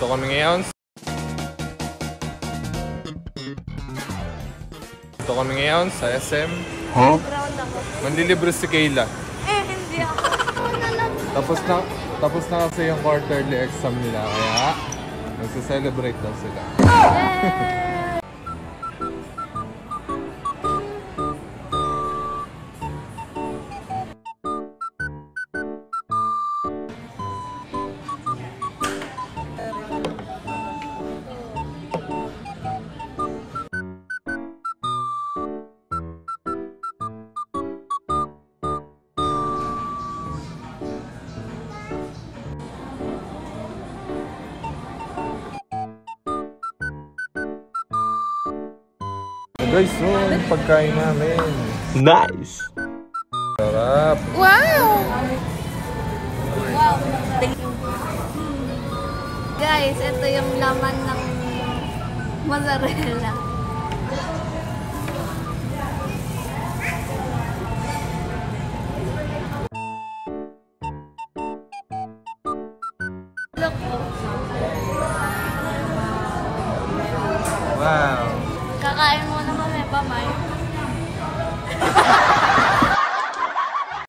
Dito kami ngayon. Dito kami ngayon sa SM. Huh? Manlilibre si Kayla. Hindi ako. Tapos na kasi yung quarterly exam nila, kaya nagse-celebrate daw sila. Guys, so yung pagkain namin. Nice! Sarap! Wow! Guys, ito yung laman ng mozzarella. Look. Wow! Kakain muna kami pa, May.